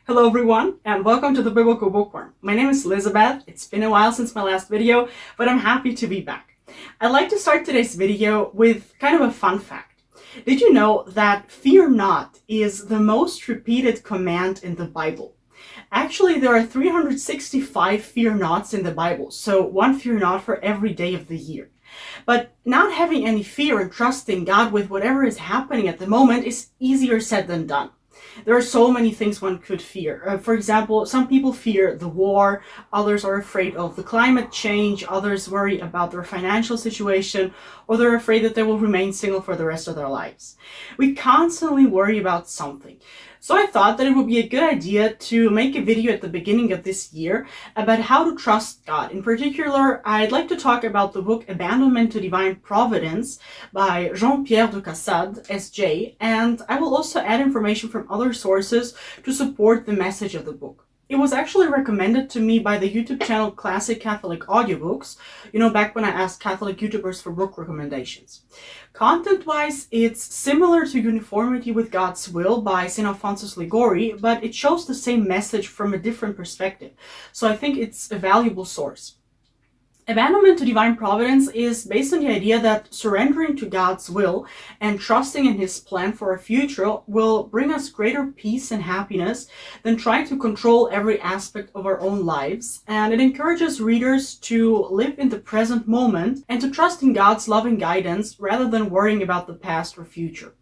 Hello everyone, and welcome to the Biblical Bookworm. My name is Elizabeth. It's been a while since my last video, but I'm happy to be back. I'd like to start today's video with kind of a fun fact. Did you know that fear not is the most repeated command in the Bible? Actually, there are 365 fear nots in the Bible, so one fear not for every day of the year. But not having any fear and trusting God with whatever is happening at the moment is easier said than done. There are so many things one could fear. For example, some people fear the war, others are afraid of the climate change, others worry about their financial situation, or they're afraid that they will remain single for the rest of their lives. We constantly worry about something. So I thought that it would be a good idea to make a video at the beginning of this year about how to trust God. In particular, I'd like to talk about the book Abandonment to Divine Providence by Jean-Pierre de Caussade, S.J., and I will also add information from other sources to support the message of the book. It was actually recommended to me by the YouTube channel Classic Catholic Audiobooks, back when I asked Catholic YouTubers for book recommendations. Content-wise, it's similar to Uniformity with God's Will by St. Alphonsus Liguori, but it shows the same message from a different perspective, so I think it's a valuable source. Abandonment to Divine Providence is based on the idea that surrendering to God's will and trusting in His plan for our future will bring us greater peace and happiness than trying to control every aspect of our own lives. And it encourages readers to live in the present moment and to trust in God's loving guidance rather than worrying about the past or future.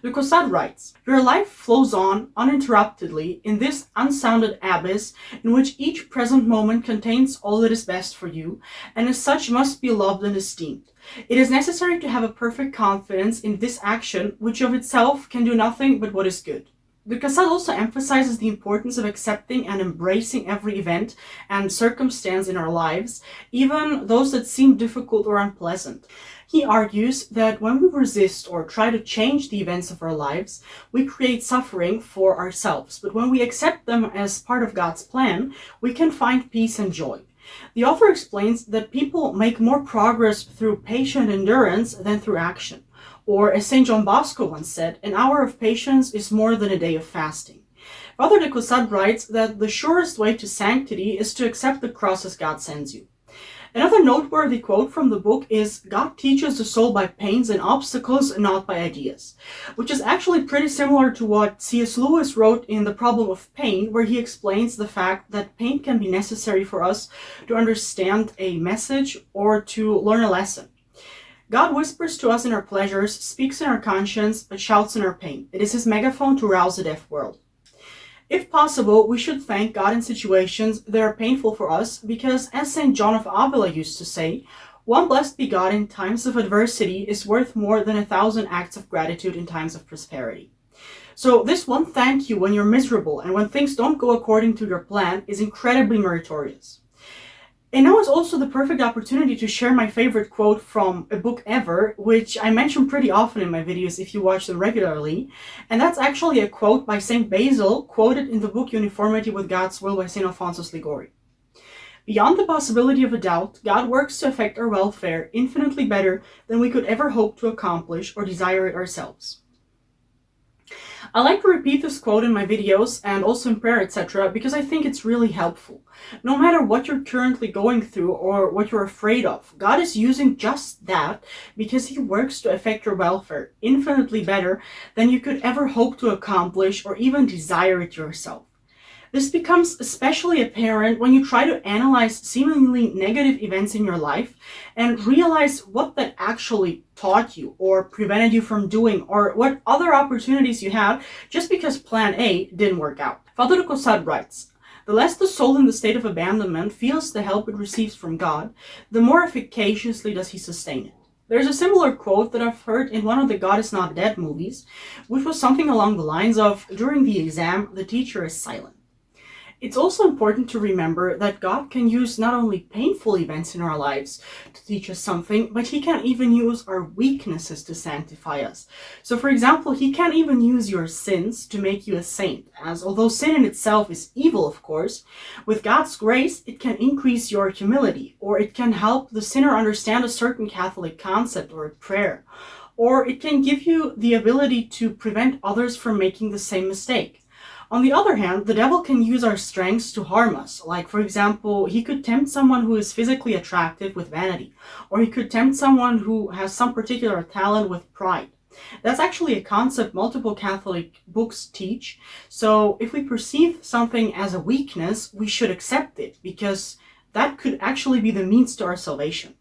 De Caussade writes, "Your life flows on uninterruptedly in this unsounded abyss in which each present moment contains all that is best for you, and as such must be loved and esteemed. It is necessary to have a perfect confidence in this action, which of itself can do nothing but what is good." De Caussade also emphasizes the importance of accepting and embracing every event and circumstance in our lives, even those that seem difficult or unpleasant. He argues that when we resist or try to change the events of our lives, we create suffering for ourselves. But when we accept them as part of God's plan, we can find peace and joy. The author explains that people make more progress through patient endurance than through action. Or, as St. John Bosco once said, an hour of patience is more than a day of fasting. Father de Caussade writes that the surest way to sanctity is to accept the cross as God sends you. Another noteworthy quote from the book is, "God teaches the soul by pains and obstacles, not by ideas," which is actually pretty similar to what C.S. Lewis wrote in The Problem of Pain, where he explains the fact that pain can be necessary for us to understand a message or to learn a lesson. God whispers to us in our pleasures, speaks in our conscience, but shouts in our pain. It is His megaphone to rouse a deaf world. If possible, we should thank God in situations that are painful for us because, as St. John of Avila used to say, one blessed be God in times of adversity is worth more than 1,000 acts of gratitude in times of prosperity. So this one thank you when you're miserable and when things don't go according to your plan is incredibly meritorious. And now is also the perfect opportunity to share my favorite quote from a book ever, which I mention pretty often in my videos if you watch them regularly. And that's actually a quote by St. Basil, quoted in the book Uniformity with God's Will by St. Alphonsus Liguori. "Beyond the possibility of a doubt, God works to affect our welfare infinitely better than we could ever hope to accomplish or desire it ourselves." I like to repeat this quote in my videos and also in prayer, etc., because I think it's really helpful. No matter what you're currently going through or what you're afraid of, God is using just that because He works to affect your welfare infinitely better than you could ever hope to accomplish or even desire it yourself. This becomes especially apparent when you try to analyze seemingly negative events in your life and realize what that actually taught you or prevented you from doing, or what other opportunities you had just because plan A didn't work out. Father de Caussade writes, "The less the soul in the state of abandonment feels the help it receives from God, the more efficaciously does He sustain it." There's a similar quote that I've heard in one of the God is Not Dead movies, which was something along the lines of, "During the exam, the teacher is silent." It's also important to remember that God can use not only painful events in our lives to teach us something, but He can even use our weaknesses to sanctify us. So for example, He can even use your sins to make you a saint, as although sin in itself is evil, of course, with God's grace it can increase your humility, or it can help the sinner understand a certain Catholic concept or a prayer, or it can give you the ability to prevent others from making the same mistake. On the other hand, the devil can use our strengths to harm us. Like, for example, he could tempt someone who is physically attractive with vanity, or he could tempt someone who has some particular talent with pride. That's actually a concept multiple Catholic books teach. So if we perceive something as a weakness, we should accept it, because that could actually be the means to our salvation.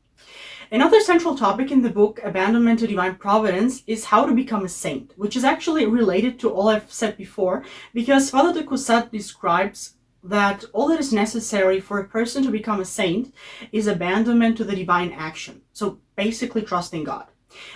Another central topic in the book, Abandonment to Divine Providence, is how to become a saint, which is actually related to all I've said before, because Father de Caussade describes that all that is necessary for a person to become a saint is abandonment to the divine action. So basically trusting God.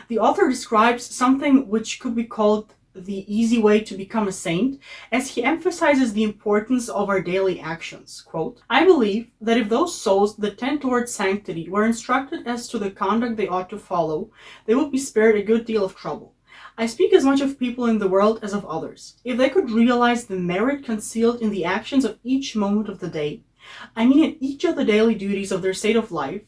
The author describes something which could be called the easy way to become a saint, as he emphasizes the importance of our daily actions. Quote, "I believe that if those souls that tend towards sanctity were instructed as to the conduct they ought to follow, they would be spared a good deal of trouble. I speak as much of people in the world as of others. If they could realize the merit concealed in the actions of each moment of the day, I mean in each of the daily duties of their state of life,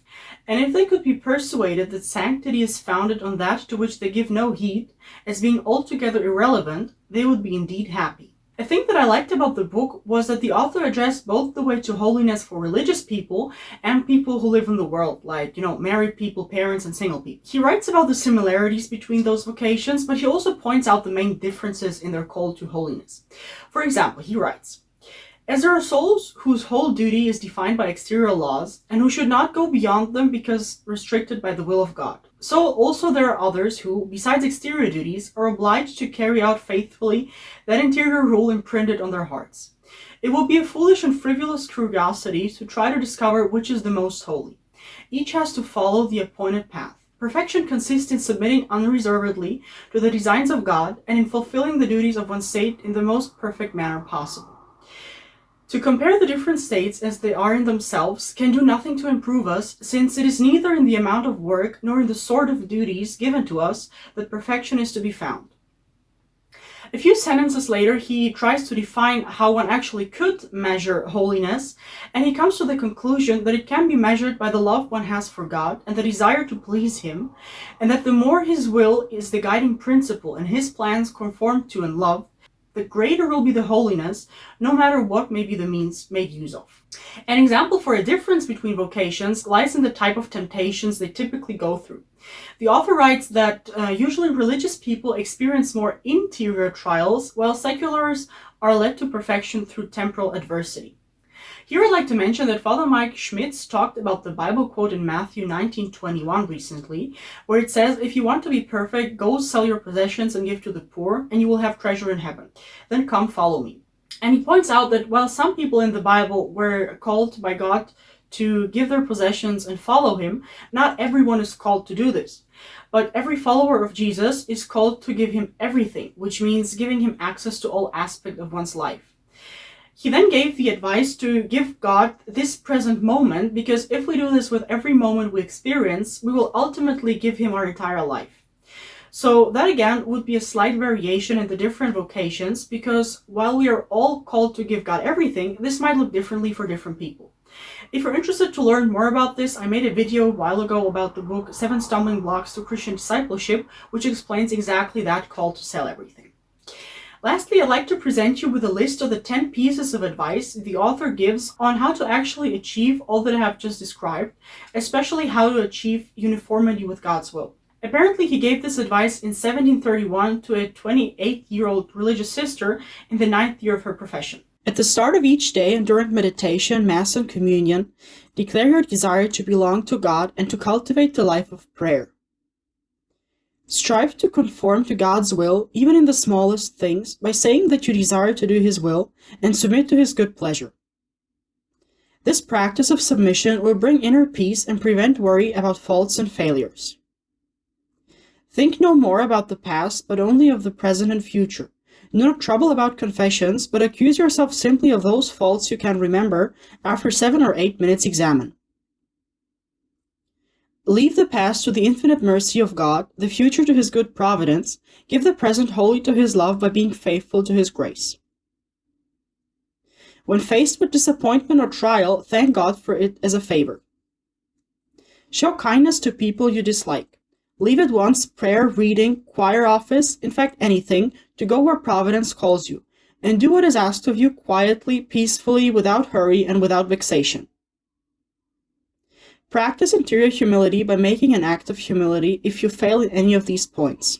and if they could be persuaded that sanctity is founded on that to which they give no heed, as being altogether irrelevant, they would be indeed happy." A thing that I liked about the book was that the author addressed both the way to holiness for religious people and people who live in the world, like, married people, parents, and single people. He writes about the similarities between those vocations, but he also points out the main differences in their call to holiness. For example, he writes, "As there are souls whose whole duty is defined by exterior laws, and who should not go beyond them because restricted by the will of God, so also there are others who, besides exterior duties, are obliged to carry out faithfully that interior rule imprinted on their hearts. It would be a foolish and frivolous curiosity to try to discover which is the most holy. Each has to follow the appointed path. Perfection consists in submitting unreservedly to the designs of God and in fulfilling the duties of one's state in the most perfect manner possible. To compare the different states as they are in themselves can do nothing to improve us, since it is neither in the amount of work nor in the sort of duties given to us that perfection is to be found." A few sentences later, he tries to define how one actually could measure holiness, and he comes to the conclusion that it can be measured by the love one has for God and the desire to please Him, and that the more His will is the guiding principle and His plans conform to and love, the greater will be the holiness, no matter what may be the means made use of. An example for a difference between vocations lies in the type of temptations they typically go through. The author writes that usually religious people experience more interior trials, while seculars are led to perfection through temporal adversity. Here I'd like to mention that Father Mike Schmitz talked about the Bible quote in Matthew 19:21 recently, where it says, "If you want to be perfect, go sell your possessions and give to the poor, and you will have treasure in heaven. Then come follow me." And he points out that while some people in the Bible were called by God to give their possessions and follow Him, not everyone is called to do this. But every follower of Jesus is called to give Him everything, which means giving Him access to all aspects of one's life. He then gave the advice to give God this present moment, because if we do this with every moment we experience, we will ultimately give Him our entire life. So that again would be a slight variation in the different vocations, because while we are all called to give God everything, this might look differently for different people. If you're interested to learn more about this, I made a video a while ago about the book 7 Stumbling Blocks to Christian Discipleship, which explains exactly that call to sell everything. Lastly, I'd like to present you with a list of the 10 pieces of advice the author gives on how to actually achieve all that I have just described, especially how to achieve uniformity with God's will. Apparently, he gave this advice in 1731 to a 28-year-old religious sister in the 9th year of her profession. At the start of each day and during meditation, Mass, and Communion, declare your desire to belong to God and to cultivate the life of prayer. Strive to conform to God's will, even in the smallest things, by saying that you desire to do His will and submit to His good pleasure. This practice of submission will bring inner peace and prevent worry about faults and failures. Think no more about the past, but only of the present and future. Do not trouble about confessions, but accuse yourself simply of those faults you can remember after 7 or 8 minutes examine. Leave the past to the infinite mercy of God, the future to His good providence. Give the present wholly to His love by being faithful to His grace. When faced with disappointment or trial, thank God for it as a favor. Show kindness to people you dislike. Leave at once prayer, reading, choir office, in fact anything, to go where providence calls you. and do what is asked of you quietly, peacefully, without hurry, and without vexation. Practice interior humility by making an act of humility if you fail in any of these points.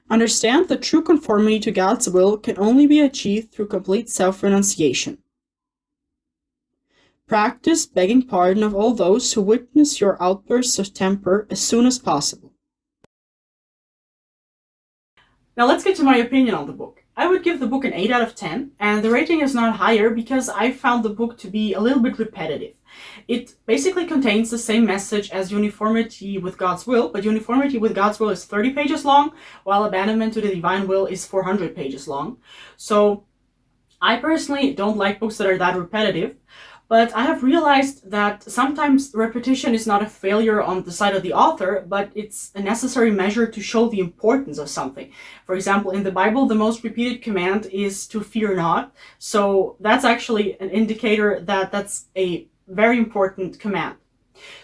Understand that true conformity to God's will can only be achieved through complete self-renunciation. Practice begging pardon of all those who witness your outbursts of temper as soon as possible. Now let's get to my opinion on the book. I would give the book an 8 out of 10, and the rating is not higher because I found the book to be a little bit repetitive. It basically contains the same message as Uniformity with God's Will, but Uniformity with God's Will is 30 pages long, while Abandonment to the Divine Will is 400 pages long. So I personally don't like books that are that repetitive, but I have realized that sometimes repetition is not a failure on the side of the author, but it's a necessary measure to show the importance of something. For example, in the Bible, the most repeated command is to fear not. So that's actually an indicator that that's a very important command.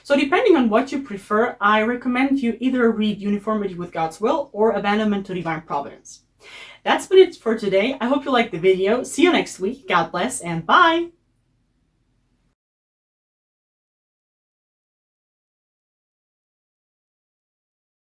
So depending on what you prefer, I recommend you either read Uniformity with God's Will or Abandonment to Divine Providence. That's been it for today. I hope you liked the video. See you next week. God bless and bye!